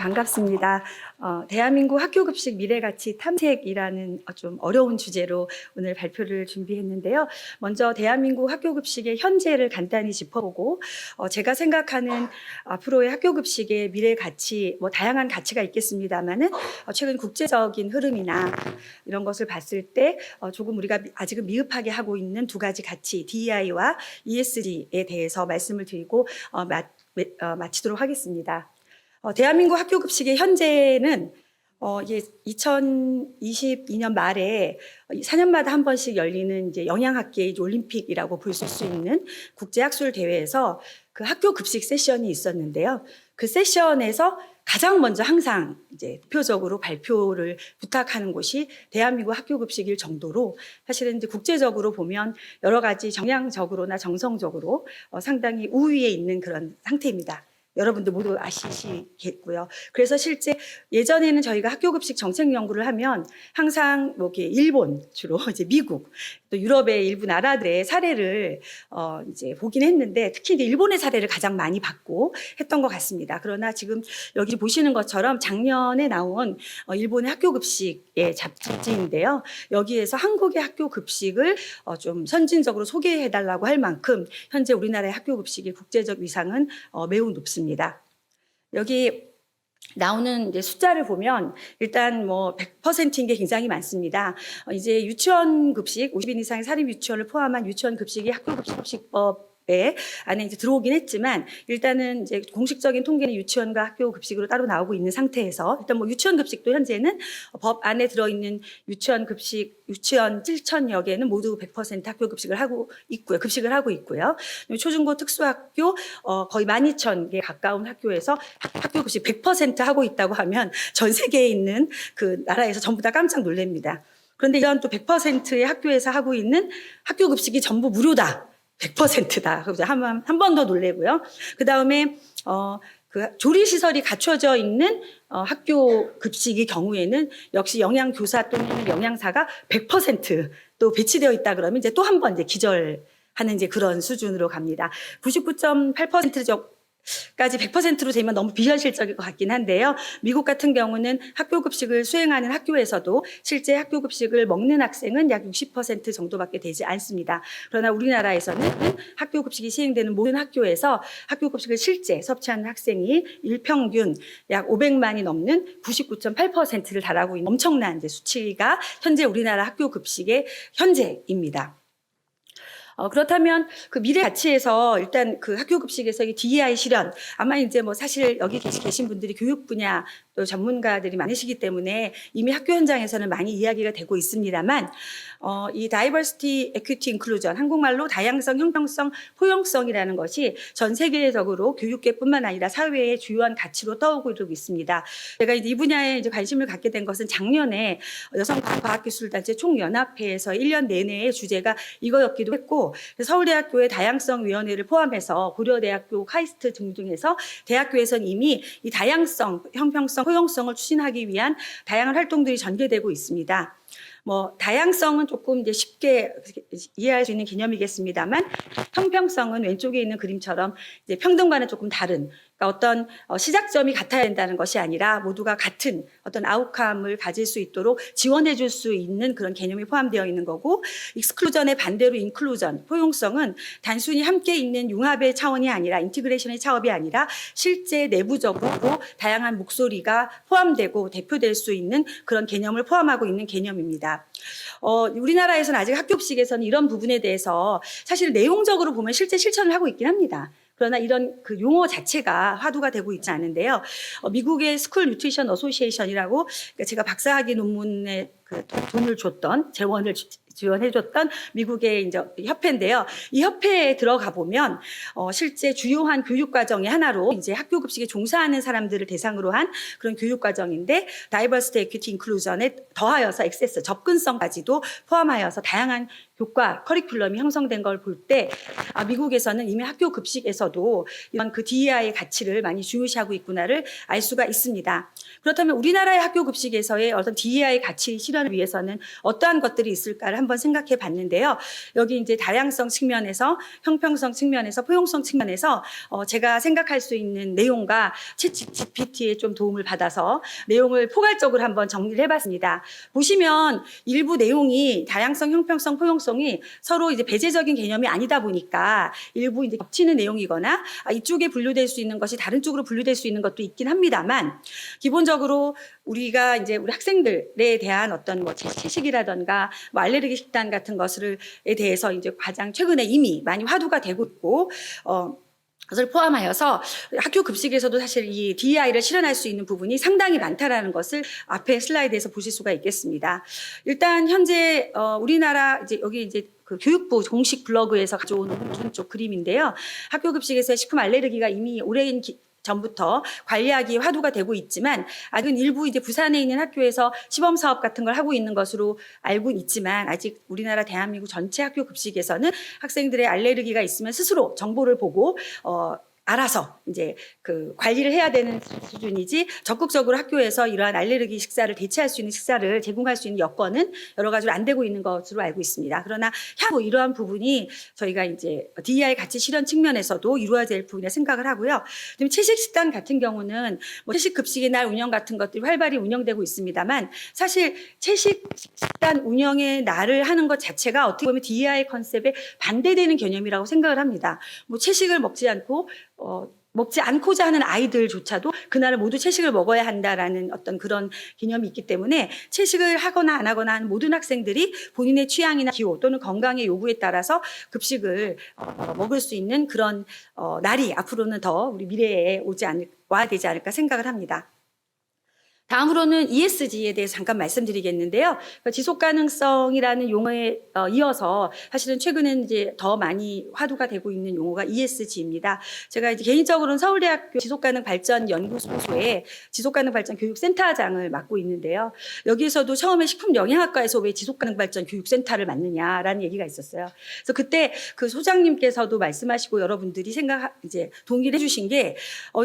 반갑습니다. 대한민국 학교급식 미래가치 탐색이라는 좀 어려운 주제로 오늘 발표를 준비했는데요. 먼저 대한민국 학교급식의 현재를 간단히 짚어보고 제가 생각하는 앞으로의 학교급식의 미래가치, 다양한 가치가 있겠습니다만은 최근 국제적인 흐름이나 이런 것을 봤을 때 조금 우리가 아직은 미흡하게 하고 있는 두 가지 가치, DEI와 ESG에 대해서 말씀을 드리고 마치도록 하겠습니다. 대한민국 학교급식의 현재는 이게 2022년 말에 4년마다 한 번씩 열리는 이제 영양학계 올림픽이라고 볼 수 있는 국제학술 대회에서 그 학교급식 세션이 있었는데요. 그 세션에서 가장 먼저 항상 이제 대표적으로 발표를 부탁하는 곳이 대한민국 학교급식일 정도로 사실은 이제 국제적으로 보면 여러 가지 정량적으로나 정성적으로 상당히 우위에 있는 그런 상태입니다. 여러분들 모두 아시겠고요. 그래서 실제 예전에는 저희가 학교급식 정책 연구를 하면 항상 일본, 주로 이제 미국, 또 유럽의 일부 나라들의 사례를 이제 보긴 했는데 특히 이제 일본의 사례를 가장 많이 받고 했던 것 같습니다. 그러나 지금 여기 보시는 것처럼 작년에 나온 일본의 학교급식의 잡지인데요. 여기에서 한국의 학교급식을 좀 선진적으로 소개해달라고 할 만큼 현재 우리나라의 학교급식의 국제적 위상은 매우 높습니다. 여기 나오는 이제 숫자를 보면 일단 100%인 게 굉장히 많습니다. 이제 유치원 급식, 50인 이상의 사립 유치원을 포함한 유치원 급식이 학교급식법 안에 이제 들어오긴 했지만 일단은 이제 공식적인 통계는 유치원과 학교 급식으로 따로 나오고 있는 상태에서 일단 유치원 급식도 현재는 법 안에 들어있는 유치원 급식, 유치원 7,000여 개는 모두 100% 학교 급식을 하고 있고요. 초중고 특수학교 거의 12,000개 가까운 학교에서 학교 급식 100% 하고 있다고 하면 전 세계에 있는 그 나라에서 전부 다 깜짝 놀랍니다. 그런데 이런 또 100%의 학교에서 하고 있는 학교 급식이 전부 무료다. 100%다. 한 번 더 놀래고요. 그 다음에, 그 조리시설이 갖춰져 있는 학교 급식의 경우에는 역시 영양교사 또는 영양사가 100% 배치되어 있다 그러면 이제 또 한 번 기절하는 이제 그런 수준으로 갑니다. 99.8% 까지 100%로 되면 너무 비현실적일 것 같긴 한데요. 미국 같은 경우는 학교급식을 수행하는 학교에서도 실제 학교급식을 먹는 학생은 약 60% 정도밖에 되지 않습니다. 그러나 우리나라에서는 학교급식이 시행되는 모든 학교에서 학교급식을 실제 섭취하는 학생이 일평균 약 500만이 넘는 99.8%를 달하고 있는 엄청난 수치가 현재 우리나라 학교급식의 현재입니다. 그렇다면 그 미래 가치에서 일단 그 학교 급식에서 이 DEI 실현 아마 이제 사실 여기 계신 분들이 교육 분야 또 전문가들이 많으시기 때문에 이미 학교 현장에서는 많이 이야기가 되고 있습니다만 이 Diversity, Equity, Inclusion 한국말로 다양성, 형평성, 포용성이라는 것이 전 세계적으로 교육계뿐만 아니라 사회의 주요한 가치로 떠오르고 있습니다. 제가 이 분야에 이제 관심을 갖게 된 것은 작년에 여성과학기술단체 총연합회에서 1년 내내의 주제가 이거였기도 했고 서울대학교의 다양성위원회를 포함해서 고려대학교, 카이스트 등등해서 대학교에서는 이미 이 다양성, 형평성, 포용성을 추진하기 위한 다양한 활동들이 전개되고 있습니다. 다양성은 조금 이제 쉽게 이해할 수 있는 개념이겠습니다만 형평성은 왼쪽에 있는 그림처럼 이제 평등과는 조금 다른 그러니까 어떤 시작점이 같아야 된다는 것이 아니라 모두가 같은 어떤 아웃컴을 가질 수 있도록 지원해 줄 수 있는 그런 개념이 포함되어 있는 거고 익스클루전의 반대로 인클루전, 포용성은 단순히 함께 있는 융합의 차원이 아니라 인티그레이션의 차원이 아니라 실제 내부적으로 다양한 목소리가 포함되고 대표될 수 있는 그런 개념을 포함하고 있는 개념입니다. 우리나라에서는 아직 학교급식에서는 이런 부분에 대해서 사실 내용적으로 보면 실제 실천을 하고 있긴 합니다. 그러나 이런 그 용어 자체가 화두가 되고 있지 않은데요. 미국의 스쿨 뉴트리션 어소시에이션이라고 제가 박사학위 논문에 그 돈을 줬던 재원을 지원해줬던 미국의 이제 협회인데요. 이 협회에 들어가 보면 실제 주요한 교육 과정의 하나로 이제 학교 급식에 종사하는 사람들을 대상으로 한 그런 교육 과정인데 Diversity, Equity, Inclusion에 더하여서 액세스, 접근성까지도 포함하여서 다양한 교과 커리큘럼이 형성된 걸 볼 때 미국에서는 이미 학교 급식에서도 이런 그 DEI의 가치를 많이 중요시하고 있구나를 알 수가 있습니다. 그렇다면 우리나라의 학교 급식에서의 어떤 DEI 가치 실현을 위해서는 어떠한 것들이 있을까를 한번 생각해 봤는데요. 여기 이제 다양성 측면에서, 형평성 측면에서, 포용성 측면에서 제가 생각할 수 있는 내용과 챗GPT의 좀 도움을 받아서 내용을 포괄적으로 한번 정리를 해봤습니다. 보시면 일부 내용이 다양성, 형평성, 포용성이 서로 이제 배제적인 개념이 아니다 보니까 일부 이제 겹치는 내용이거나 이쪽에 분류될 수 있는 것이 다른 쪽으로 분류될 수 있는 것도 있긴 합니다만, 기본적으로 우리가 이제 우리 학생들에 대한 어떤 뭐 채식이라던가 뭐 알레르기 식단 같은 것에 대해서 이제 가장 최근에 이미 많이 화두가 되고 있고, 것을 포함하여서 학교 급식에서도 사실 이 DEI를 실현할 수 있는 부분이 상당히 많다라는 것을 앞에 슬라이드에서 보실 수가 있겠습니다. 일단 현재 우리나라 이제 여기 이제 그 교육부 공식 블로그에서 가져온 오른쪽 그림인데요. 학교 급식에서 식품 알레르기가 이미 오랜 전부터 관리하기 화두가 되고 있지만, 아직은 일부 이제 부산에 있는 학교에서 시범 사업 같은 걸 하고 있는 것으로 알고 있지만, 아직 우리나라 대한민국 전체 학교 급식에서는 학생들의 알레르기가 있으면 스스로 정보를 보고 알아서 이제 그 관리를 해야 되는 수준이지, 적극적으로 학교에서 이러한 알레르기 식사를 대체할 수 있는 식사를 제공할 수 있는 여건은 여러 가지로 안 되고 있는 것으로 알고 있습니다. 그러나 향후 이러한 부분이 저희가 이제 DEI 가치 실현 측면에서도 이루어야 될 부분이라 생각을 하고요. 그다음에 채식 식단 같은 경우는 뭐 채식 급식의 날 운영 같은 것들이 활발히 운영되고 있습니다만, 사실 채식 식단 운영의 날을 하는 것 자체가 어떻게 보면 DEI 컨셉에 반대되는 개념이라고 생각을 합니다. 뭐 채식을 먹지 않고자 하는 아이들조차도 그날을 모두 채식을 먹어야 한다라는 어떤 그런 개념이 있기 때문에, 채식을 하거나 안 하거나 하는 모든 학생들이 본인의 취향이나 기호 또는 건강의 요구에 따라서 급식을 먹을 수 있는 그런 날이 앞으로는 더 우리 미래에 와야 되지 않을까 생각을 합니다. 다음으로는 ESG에 대해서 잠깐 말씀드리겠는데요. 지속 가능성이라는 용어에 이어서 사실은 최근에 이제 더 많이 화두가 되고 있는 용어가 ESG입니다. 제가 이제 개인적으로는 서울대학교 지속가능발전연구소에 지속가능발전교육센터장을 맡고 있는데요. 여기에서도 처음에 식품영양학과에서 왜 지속가능발전교육센터를 맡느냐라는 얘기가 있었어요. 그래서 그때 그 소장님께서도 말씀하시고 여러분들이 이제 동의를 해주신 게,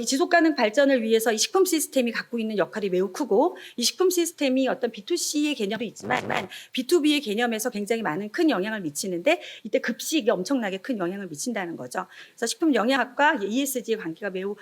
이 지속가능발전을 위해서 이 식품 시스템이 갖고 있는 역할이 매우 크고, 이 식품 시스템이 어떤 B2C의 개념도 있지만 B2B의 개념에서 굉장히 큰 영향을 미치는데, 이때 급식이 엄청나게 큰 영향을 미친다는 거죠. 그래서 식품 영양학과 ESG의 관계가 매우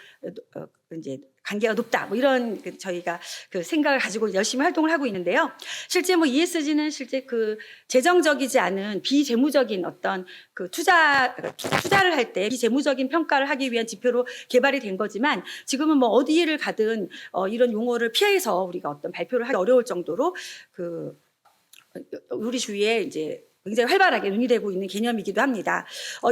이제 관계가 높다, 뭐 이런 저희가 그 생각을 가지고 열심히 활동을 하고 있는데요. 실제 뭐 ESG는 실제 그 재정적이지 않은 비재무적인 어떤 그 투자를 할 때 비재무적인 평가를 하기 위한 지표로 개발이 된 거지만, 지금은 뭐 어디를 가든 이런 용어를 피해서 우리가 어떤 발표를 하기 어려울 정도로 우리 주위에 이제 굉장히 활발하게 논의되고 있는 개념이기도 합니다.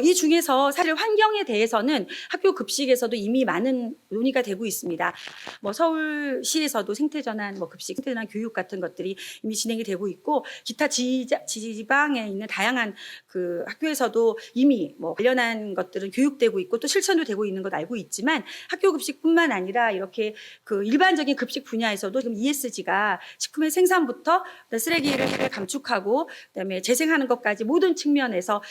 이 중에서 사실 환경에 대해서는 학교 급식에서도 이미 많은 논의가 되고 있습니다. 뭐 서울시에서도 생태전환, 급식, 생태전환 교육 같은 것들이 이미 진행이 되고 있고, 기타 지방에 있는 다양한 그 학교에서도 이미 뭐 관련한 것들은 교육되고 있고 또 실천도 되고 있는 것 알고 있지만, 학교 급식뿐만 아니라 이렇게 그 일반적인 급식 분야에서도 지금 ESG가 식품의 생산부터 쓰레기를 감축하고 그다음에 재생하는 것까지 모든 측면에서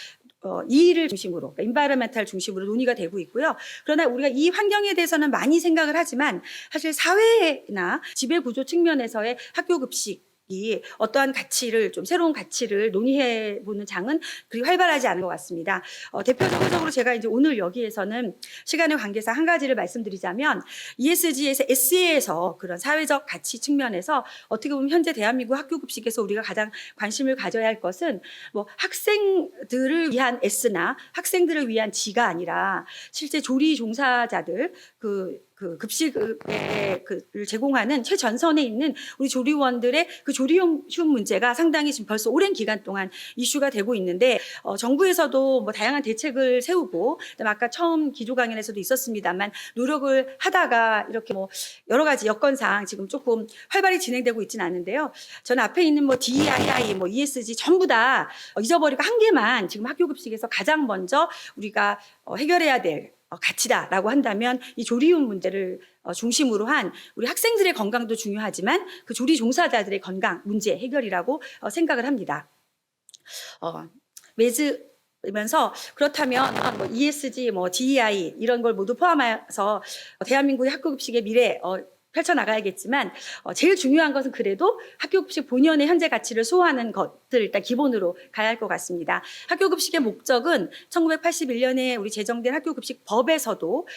이를 중심으로, 그러니까 인바이러멘탈 중심으로 논의가 되고 있고요. 그러나 우리가 이 환경에 대해서는 많이 생각을 하지만, 사실 사회나 지배구조 측면에서의 학교 급식 이 어떠한 가치를, 좀 새로운 가치를 논의해 보는 장은 그리 활발하지 않은 것 같습니다. 대표적으로 제가 이제 오늘 여기에서는 시간의 관계상 한 가지를 말씀드리자면, ESG에서 S에서 그런 사회적 가치 측면에서 어떻게 보면 현재 대한민국 학교 급식에서 우리가 가장 관심을 가져야 할 것은 뭐 학생들을 위한 S나 학생들을 위한 G가 아니라, 실제 조리 종사자들, 급식을 제공하는 최전선에 있는 우리 조리원들의 그 조리용 문제가 상당히 지금 벌써 오랜 기간 동안 이슈가 되고 있는데, 정부에서도 뭐 다양한 대책을 세우고, 그다음에 아까 처음 기조 강연에서도 있었습니다만 노력을 하다가 이렇게 뭐 여러 가지 여건상 지금 조금 활발히 진행되고 있지는 않은데요. 저는 앞에 있는 뭐 DEI, 뭐 ESG 전부 다 잊어버리고 한 개만 지금 학교 급식에서 가장 먼저 우리가 해결해야 될 가치다라고 한다면, 이 조리용 문제를 중심으로 한 우리 학생들의 건강도 중요하지만 그 조리 종사자들의 건강 문제 해결이라고 생각을 합니다. 맺으면서 그렇다면 뭐 ESG, 뭐 DEI 이런 걸 모두 포함해서 대한민국의 학교급식의 미래 펼쳐나가야겠지만 제일 중요한 것은 그래도 학교급식 본연의 현재 가치를 수호하는 것들 일단 기본으로 가야 할 것 같습니다. 학교급식의 목적은 1981년에 우리 제정된 학교급식법에서도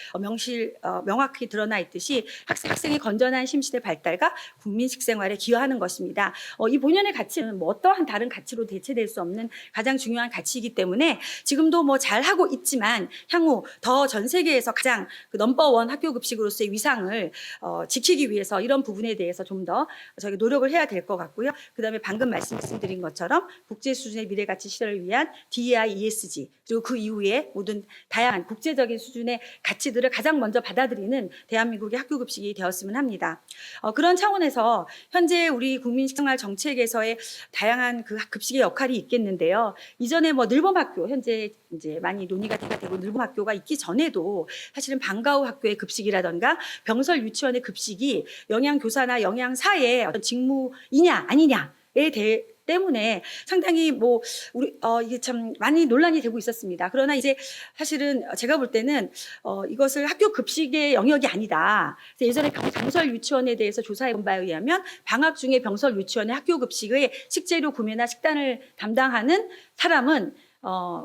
명확히 드러나 있듯이 학생의 건전한 심신의 발달과 국민 식생활에 기여하는 것입니다. 이 본연의 가치는 뭐 어떠한 다른 가치로 대체될 수 없는 가장 중요한 가치이기 때문에 지금도 뭐 잘하고 있지만 향후 더 전 세계에서 가장 그 넘버원 학교급식으로서의 위상을 지키기 위해서 이런 부분에 대해서 좀 더 저희 노력을 해야 될 것 같고요. 그다음에 방금 말씀드린 것처럼 국제 수준의 미래 가치 실현을 위한 DEI, ESG 그리고 그 이후에 모든 다양한 국제적인 수준의 가치들을 가장 먼저 받아들이는 대한민국의 학교급식이 되었으면 합니다. 그런 차원에서 현재 우리 국민 식생활 정책에서의 다양한 그 급식의 역할이 있겠는데요. 이전에 뭐 늘봄학교 현재 이제 많이 논의가 되고 늘봄학교가 있기 전에도 사실은 방과 후 학교의 급식이라던가 병설 유치원의 급식이 영양교사나 영양사의 어떤 직무이냐 아니냐에 대해 때문에 상당히 뭐 우리 이게 참 많이 논란이 되고 있었습니다. 그러나 이제 사실은 제가 볼 때는 이것을 학교 급식의 영역이 아니다. 그래서 예전에 병설 유치원에 대해서 조사해 본 바에 의하면 방학 중에 병설 유치원의 학교 급식의 식재료 구매나 식단을 담당하는 사람은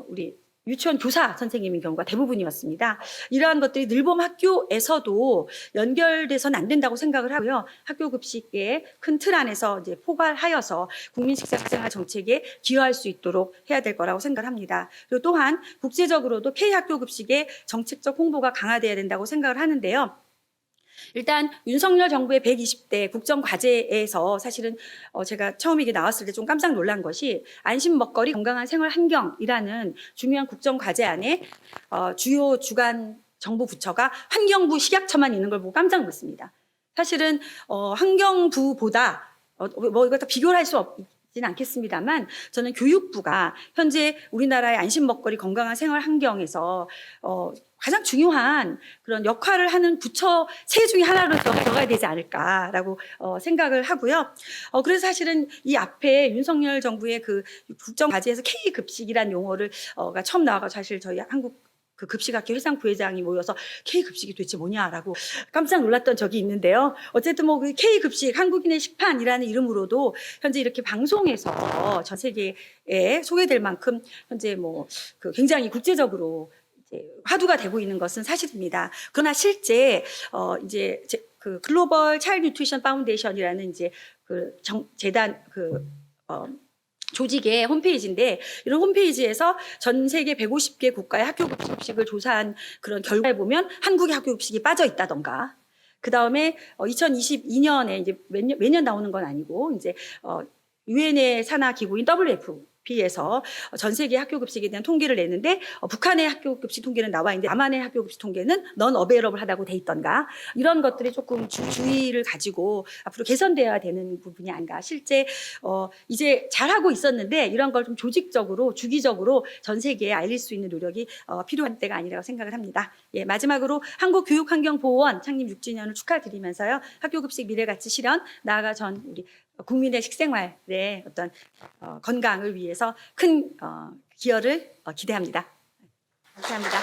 우리 유치원 교사 선생님인 경우가 대부분이었습니다. 이러한 것들이 늘봄 학교에서도 연결돼서는 안 된다고 생각을 하고요. 학교 급식의 큰 틀 안에서 이제 포괄하여서 국민 식생활 정책에 기여할 수 있도록 해야 될 거라고 생각을 합니다. 그리고 또한 국제적으로도 K 학교 급식의 정책적 홍보가 강화돼야 된다고 생각을 하는데요. 일단 윤석열 정부의 120대 국정과제에서 사실은 제가 처음 이게 나왔을 때 좀 깜짝 놀란 것이 안심 먹거리 건강한 생활 환경이라는 중요한 국정과제 안에 주요 주간 정부 부처가 환경부 식약처만 있는 걸 보고 깜짝 놀랐습니다. 사실은 환경부보다 뭐 이거 다 비교를 할 수 없지는 않겠습니다만 저는 교육부가 현재 우리나라의 안심 먹거리 건강한 생활 환경에서 가장 중요한 그런 역할을 하는 부처 체 중에 하나로 들어가야 되지 않을까라고 생각을 하고요. 그래서 사실은 이 앞에 윤석열 정부의 그 국정과제에서 K급식이라는 용어가 처음 나와서 사실 저희 한국 그 급식학교 회상 부회장이 모여서 K급식이 도대체 뭐냐라고 깜짝 놀랐던 적이 있는데요. 어쨌든 뭐 그 K급식 한국인의 식판이라는 이름으로도 현재 이렇게 방송에서 전 세계에 소개될 만큼 현재 뭐 그 굉장히 국제적으로 화두가 되고 있는 것은 사실입니다. 그러나 실제 이제 그 글로벌 차일드 뉴트리션 파운데이션이라는 이제 그 재단 조직의 홈페이지인데 이런 홈페이지에서 전 세계 150개 국가의 학교 급식을 조사한 그런 결과에 보면 한국의 학교 급식이 빠져 있다던가 그 다음에 2022년에 이제 매년 나오는 건 아니고 이제 유엔의 산하 기구인 WFP에서 전 세계 학교 급식에 대한 통계를 내는데 북한의 학교 급식 통계는 나와 있는데 남한의 학교 급식 통계는 넌 어베이러블하다고 돼 있던가 이런 것들이 조금 주의를 가지고 앞으로 개선되어야 되는 부분이 아닌가. 실제 이제 잘하고 있었는데 이런 걸 좀 조직적으로 주기적으로 전 세계에 알릴 수 있는 노력이 필요한 때가 아니라고 생각을 합니다. 예, 마지막으로 한국교육환경보호원 창립 6주년을 축하드리면서요. 학교 급식 미래가치 실현 나아가 전 우리 국민의 식생활의 어떤 건강을 위해서 큰 기여를 기대합니다. 감사합니다.